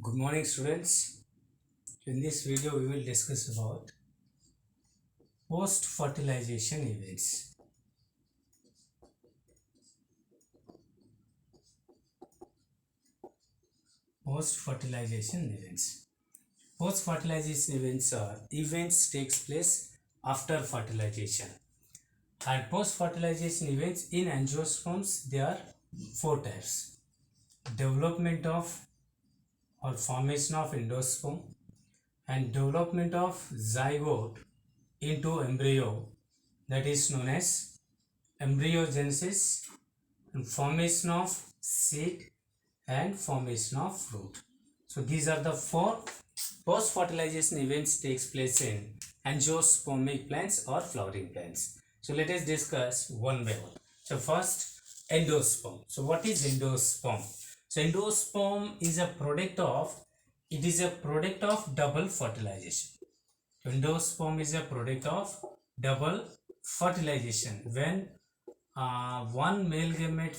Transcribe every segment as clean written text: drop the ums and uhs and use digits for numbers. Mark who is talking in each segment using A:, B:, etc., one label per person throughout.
A: Good morning, students. In this video, we will discuss about post-fertilization events. Post-fertilization events. Post-fertilization events are events takes place after fertilization. And post-fertilization events in angiosperms, there are four types: development of or formation of endosperm, and development of zygote into embryo, that is known as embryogenesis, and formation of seed and formation of fruit. So these are the four post-fertilization events takes place in angiospermic plants or flowering plants. So let us discuss one by one. So first, endosperm. So what is endosperm? So endosperm is a product of double fertilization. Endosperm is a product of double fertilization. When one male gamete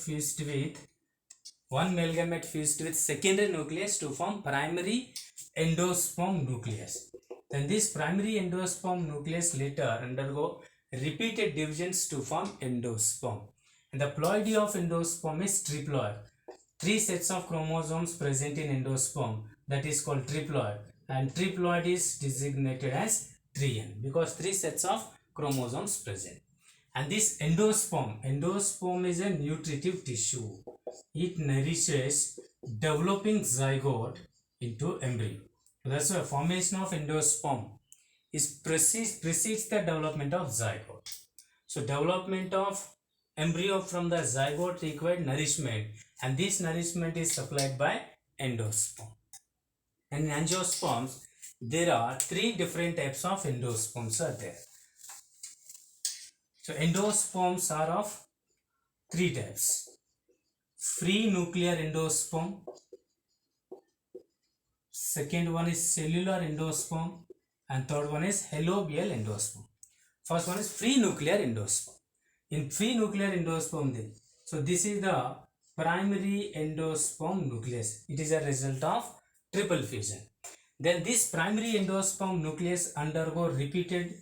A: fused with secondary nucleus to form primary endosperm nucleus. Then this primary endosperm nucleus later undergo repeated divisions to form endosperm. And the ploidy of endosperm is triploid. Three sets of chromosomes present in endosperm, that is called triploid, and triploid is designated as 3N because three sets of chromosomes present. And this endosperm is a nutritive tissue. It nourishes developing zygote into embryo. That's why formation of endosperm precedes the development of zygote. So development of embryo from the zygote required nourishment, and this nourishment is supplied by endosperm. And in angiosperms, there are three different types of endosperms are there. So endosperms are of three types: free nuclear endosperm, second one is cellular endosperm, and third one is halobial endosperm. First one is free nuclear endosperm. In free nuclear endosperm, so this is the primary endosperm nucleus. It is a result of triple fusion. Then this primary endosperm nucleus undergo repeated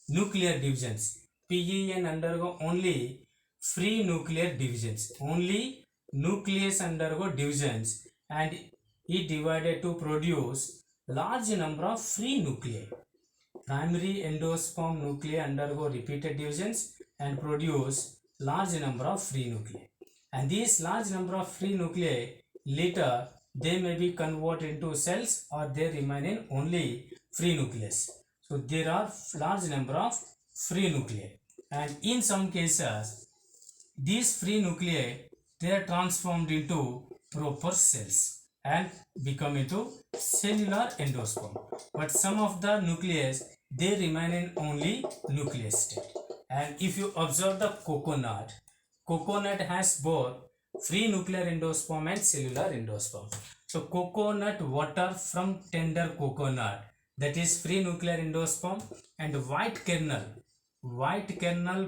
A: nuclear divisions. PEN undergo only free nuclear divisions. Only nucleus undergo divisions, and it divided to produce large number of free nuclei. Primary endosperm nuclei undergo repeated divisions and produce large number of free nuclei. And these large number of free nuclei later they may be converted into cells or they remain in only free nucleus. So there are large number of free nuclei, and in some cases these free nuclei they are transformed into proper cells and become into cellular endosperm. But some of the nucleus they remain in only nucleus state. And if you observe the coconut has both free nuclear endosperm and cellular endosperm. So coconut water from tender coconut, that is free nuclear endosperm, and white kernel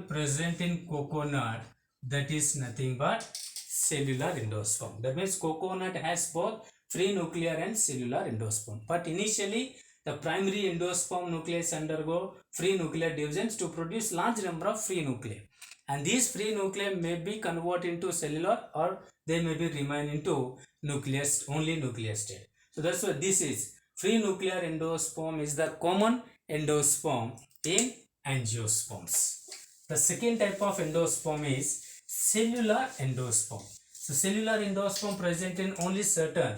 A: present in coconut, that is nothing but cellular endosperm. That means coconut has both free nuclear and cellular endosperm. But initially the primary endosperm nucleus undergo free nuclear divisions to produce large number of free nuclei, and these free nuclei may be converted into cellular or they may be remain into nucleus, only nucleus state. So that's why this is free nuclear endosperm is the common endosperm in angiosperms. The second type of endosperm is cellular endosperm. So cellular endosperm present in only certain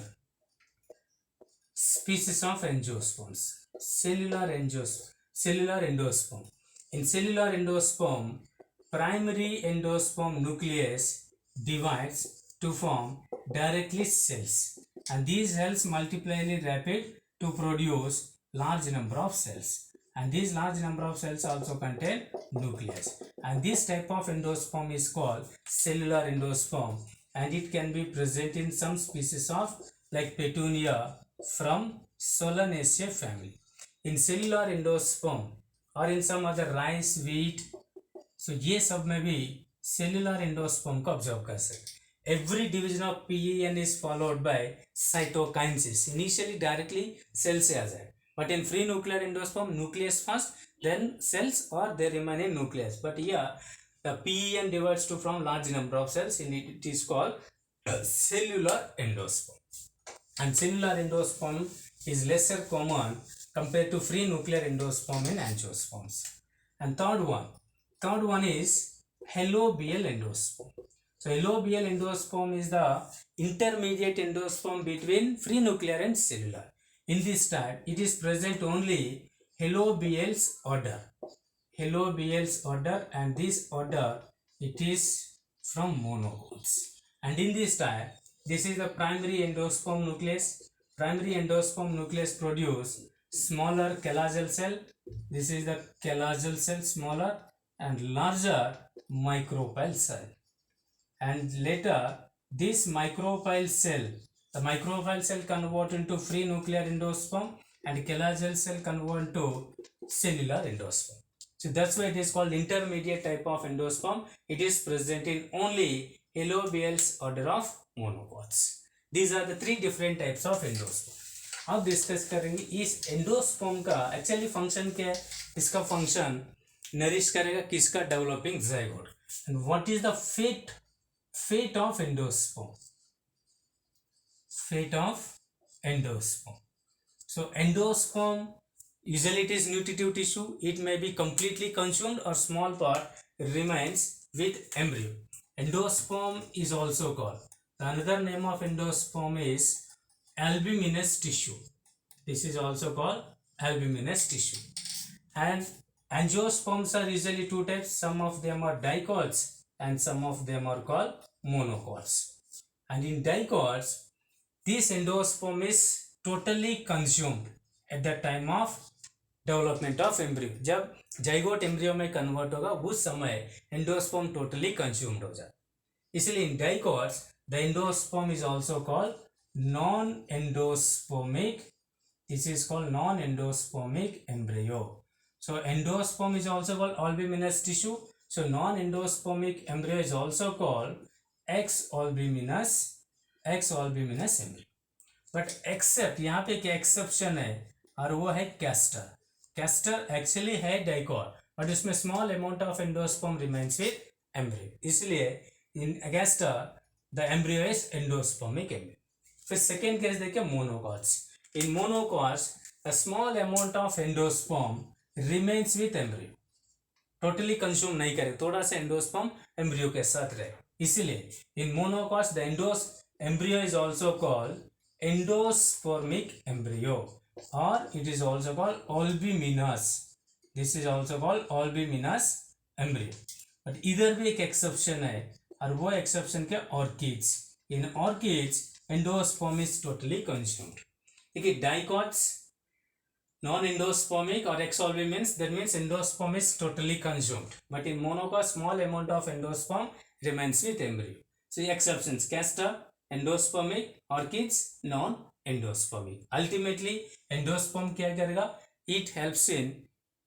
A: species of angiosperms. Cellular endosperm. In cellular endosperm, primary endosperm nucleus divides to form directly cells, and these cells multiply rapid to produce large number of cells, and these large number of cells also contain nucleus, and this type of endosperm is called cellular endosperm, and it can be present in some species of like Petunia from Solanaceae family. In cellular endosperm और in some other rice, wheat, so ये सब में भी cellular endosperm को observe कर सकते हैं. every division of PEN is followed by cytokinesis. Initially directly cells से आ जाए, but in free nuclear endosperm nucleus first, then cells or they remain in nucleus. But here the PEN divides to from large number of cells, and it is called cellular endosperm. And cellular endosperm is lesser common compared to free nuclear endosperm in angiosperms. And third one is halobial endosperm. So halobial endosperm is the intermediate endosperm between free nuclear and cellular. In this type, it is present only halobials order. Halobials order, and this order it is from monocots. And in this type, this is the primary endosperm nucleus. Primary endosperm nucleus produce smaller callagel cell. This is the callagel cell, smaller, and larger micropyle cell. And later this micropyle cell, the micropyle cell convert into free nuclear endosperm, and callagel cell convert into cellular endosperm. So that's why it is called intermediate type of endosperm. It is present in only halobials order of monocots. These are the three different types of endosperm. अब discuss करेंगे इस endosperm का actually function क्या है. इसका function nourish करेगा किसका, developing zygote. And what is the fate of endosperm. Fate of endosperm. So endosperm, usually it is nutritive tissue. It may be completely consumed or small part remains with embryo. Endosperm is also called, the another name of endosperm is albuminous tissue. This is also called albuminous tissue. And angiosperms are usually two types. Some of them are dicots and some of them are called monocots. And in dicots, this endosperm is totally consumed at the time of development of embryo. जब zygote embryo में convert होगा उस समय endosperm totally consumed हो जाए. इसलिए in dicots the endosperm is also called non-endospermic. This is called non-endospermic embryo. So endosperm is also called albuminous tissue. So non-endospermic embryo is also called exalbuminous embryo. But except यहाँ पे क्या exception है, और वो है castor. Castor actually है dicot, but उसमें small amount of endosperm remains with embryo. इसलिए in castor the embryo is endospermic embryo. फिर सेकेंड केस देखिए monocots. In monocots a small amount of endosperm remains with embryo. Totally consume नहीं करे, थोड़ा सा endosperm embryo के साथ रहे. इसलिए in monocots the embryo is also called endospermic embryo, or it is also called albuminous. This is also called albuminous embryo. but इधर भी एक एक्सेप्शन है, और वो एक्सेप्शन क्या, orchids. In orchids endosperm is totally consumed. देखिए dicots non-endospermic or exalbuminous, that means endosperm is totally consumed, but in monocot small amount of endosperm remains with embryo. So exceptions: castor, endospermic, orchids, non-endospermic. Ultimately endosperm क्या करेगा, it helps in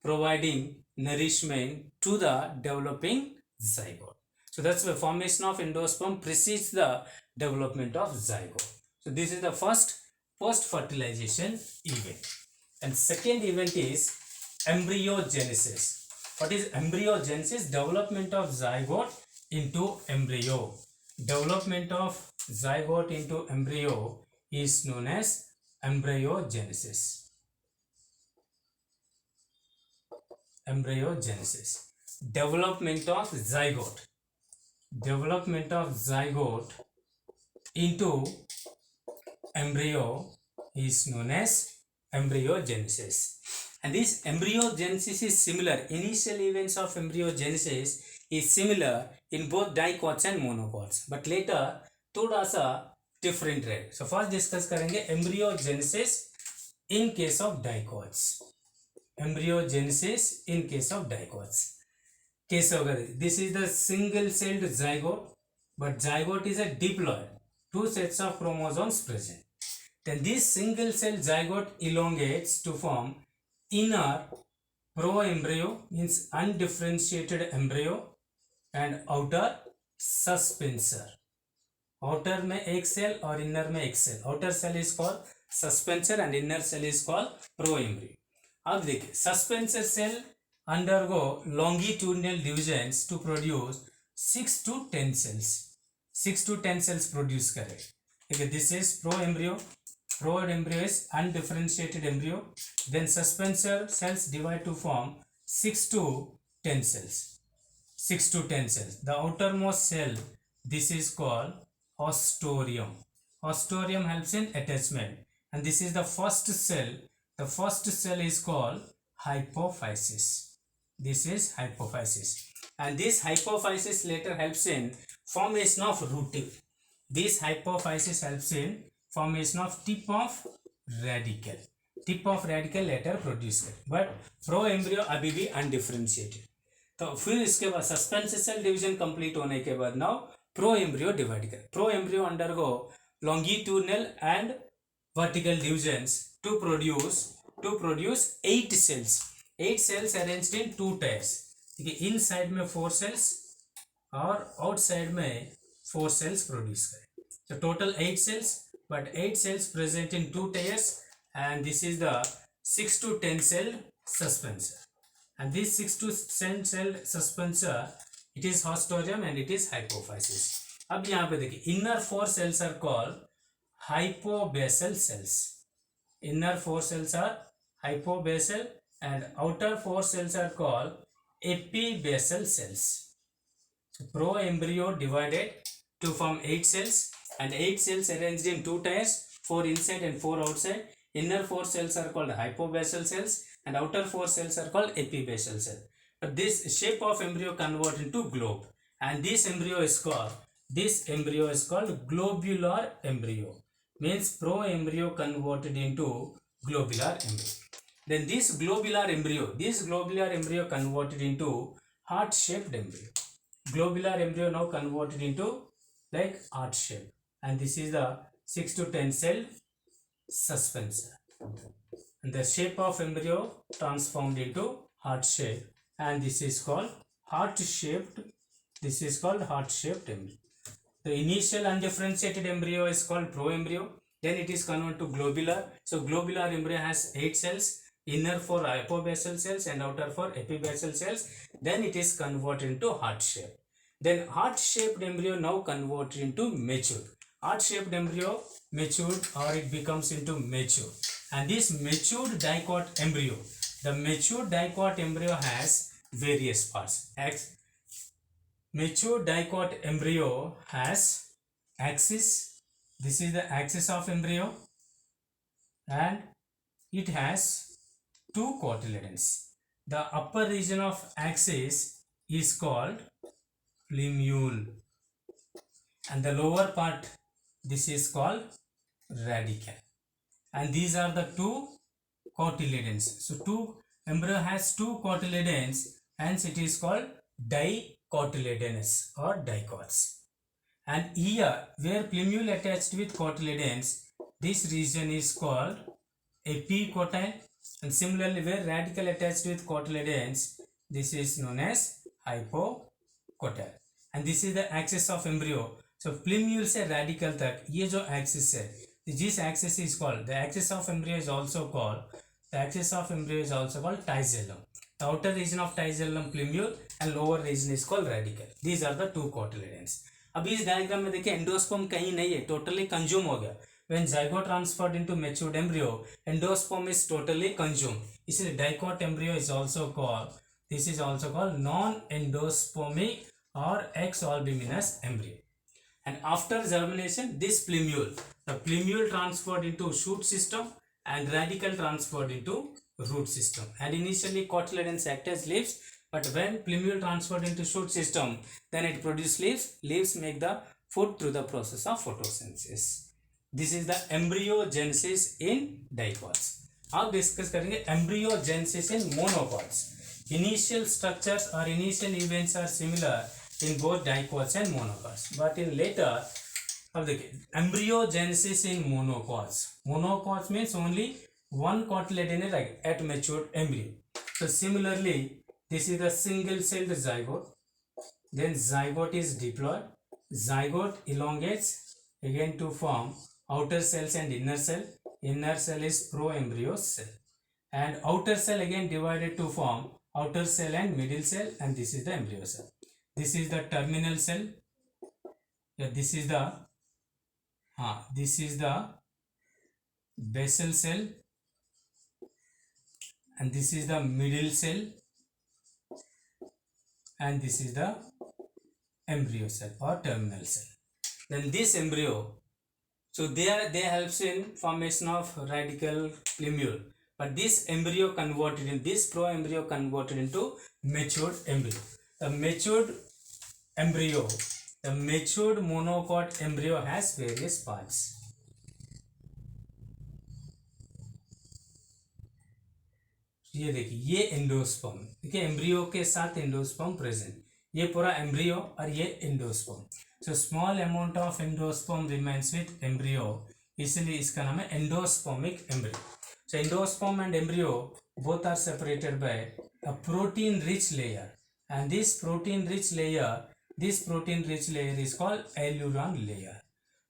A: providing nourishment to the developing zygote. So that's the formation of endosperm precedes the development of zygote. So this is the first post fertilization event. And second event is embryogenesis. What is embryogenesis? Development of zygote into embryo. Development of zygote into embryo is known as embryogenesis. Embryogenesis. Development of zygote. Development of zygote into embryo is known as embryogenesis. And this embryogenesis is similar. Initial events of embryogenesis is similar in both dicots and monocots, but later थोड़ा सा different रहे. So first discuss करेंगे embryogenesis in case of dicots. Embryogenesis in case of dicots. Case होगा, this is the single celled zygote, but zygote is a diploid, two sets of chromosomes present. Then this single cell zygote elongates to form inner proembryo, means undifferentiated embryo, and outer suspensor. Outer में एक cell और inner में एक cell. Outer cell is called suspensor and inner cell is called proembryo. अब देखिए suspensor cell undergo longitudinal divisions to produce 6 to 10 cells. 6 to 10 cells produce करे. ठीक है, this is pro-embryo. Pro-embryo is undifferentiated embryo. Then suspensor cells divide to form 6 to 10 cells. 6 to 10 cells. The outermost cell, this is called ostoриum. Ostoриum helps in attachment. And this is the first cell. The first cell is called hypophysis. This is hypophysis, and this hypophysis later helps in formation of root tip. This hypophysis helps in formation of tip of radical. Tip of radical later produce करे, but pro embryo अभी भी undifferentiated. तो फिर इसके बाद suspensor cell division complete होने के बाद नाउ प्रो एम्ब्रियो डिवाइड करे. Pro embryo undergo longitudinal and vertical divisions to produce 8 cells. 8 cells arranged in 2 tiers. ठीक है, इन साइड में 4 cells और आउटसाइड में 4 cells प्रोड्यूस करें. So total 8 cells, but 8 cells present in 2 tiers, and this is the 6 to 10 cell suspensor. And this 6 to 10 cell suspensor, it is ostoриum and it is hypophysis. अब यहाँ पे देखिए inner 4 cells are called hypobasal cells. Inner 4 cells are hypobasal and outer 4 cells are called epibasal cells. So pro-embryo divided to form 8 cells, and 8 cells arranged in 2 tiers, 4 inside and 4 outside. Inner 4 cells are called hypobasal cells and outer 4 cells are called epibasal cells. But this shape of embryo convert into globe, and this embryo is called globular embryo. Means pro-embryo converted into globular embryo. Then this globular embryo converted into heart-shaped embryo. Globular embryo now converted into like heart shape, and this is the 6 to 10 cell suspensor. And the shape of embryo transformed into heart shape, and this is called heart-shaped. This is called heart-shaped embryo. The initial undifferentiated embryo is called pro-embryo. Then it is converted to globular. So globular embryo has 8 cells. Inner 4 hypobasal cells and outer 4 epibasal cells. Then it is converted into heart shape. Then heart shaped embryo now converted into matured. Heart shaped embryo matured, or it becomes into mature. And this matured dicot embryo, the matured dicot embryo has various parts. Matured dicot embryo has axis. This is the axis of embryo, and it has 2 cotyledons. The upper region of axis is called plumule, and the lower part, this is called radical. And these are the 2 cotyledons. So embryo has 2 cotyledons, hence it is called dicotyledonous or dicots. And here where plumule attached with cotyledons, this region is called epicotyle. And similarly where radical attached with cotyledons, this is known as hypocotyle. And this is the axis of embryo. So plumule से radical तक ये जो axis है, this axis is called, the axis of embryo is also called tizellum. The outer region of tizellum plumule and lower region is called radical. These are the 2 cotyledons. अब इस diagram में देखिए endosperm कहीं नहीं है, totally consume हो गया. When zygote transferred into matured embryo, endosperm is totally consumed. इसलिए dicot embryo is also called, this is also called non-endospermic or ex-albuminous embryo. And after germination, this plumule, the plumule transferred into shoot system and radical transferred into root system. And initially cotyledons act as leaves, but when plumule transferred into shoot system, then it produces leaves. Leaves make the food through the process of photosynthesis. This is the embryogenesis in dicots. अब discuss करेंगे embryogenesis in monocots. Initial structures or initial events are similar in both dicots and monocots, but in later, अब देखिए embryogenesis in monocots. Monocots means only one cotyledon at matured embryo. So similarly, this is the single-celled zygote. Then zygote is diploid. Zygote elongates again to form outer cells and inner cell. Inner cell is pro-embryo cell, and outer cell again divided to form outer cell and middle cell, and this is the embryo cell. This is the terminal cell. Yeah, this is the basal cell, and this is the middle cell, and this is the embryo cell or terminal cell. Then this embryo, so they helps in formation of radical plumule, but this embryo converted in this pro-embryo converted into matured embryo. The matured embryo, the matured monocot embryo has various parts. ये देखिए, ये endosperm, देखिए embryo के साथ endosperm present, ये पूरा embryo और ये endosperm. So small amount of endosperm remains with embryo, इसलिए इसका नाम है endospermic embryo. So endosperm and embryo both are separated by a protein rich layer, and this protein rich layer is called alluron layer.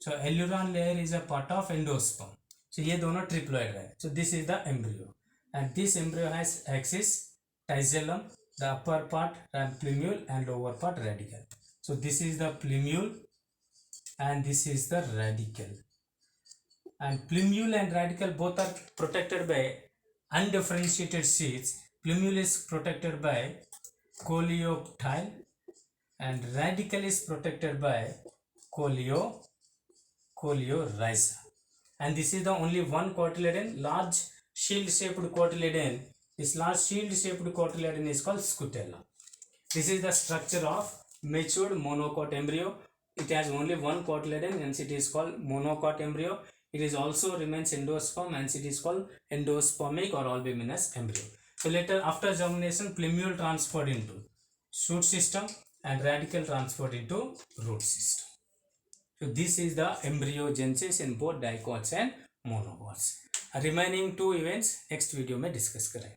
A: So alluron layer is a part of endosperm. So ये दोनों triploid है. So this is the embryo, and this embryo has axis, tisellum, the upper part plumule and lower part radicle. So this is the plumule and this is the radicle, and plumule and radicle both are protected by undifferentiated sheaths. Plumule is protected by coleoptile and radicle is protected by coleorhiza, and this is the only one cotyledon, large shield shaped cotyledon. This large shield shaped cotyledon is called scutella. This is the structure of matured monocot embryo. It has only one cotyledon, hence it is called monocot embryo. It is also remains endosperm, and it is called endospermic or albuminous embryo. So later, after germination, plumule transferred into shoot system and radicle transferred into root system. So this is the embryogenesis in both dicots and monocots. Remaining two events next video में discuss करेंगे.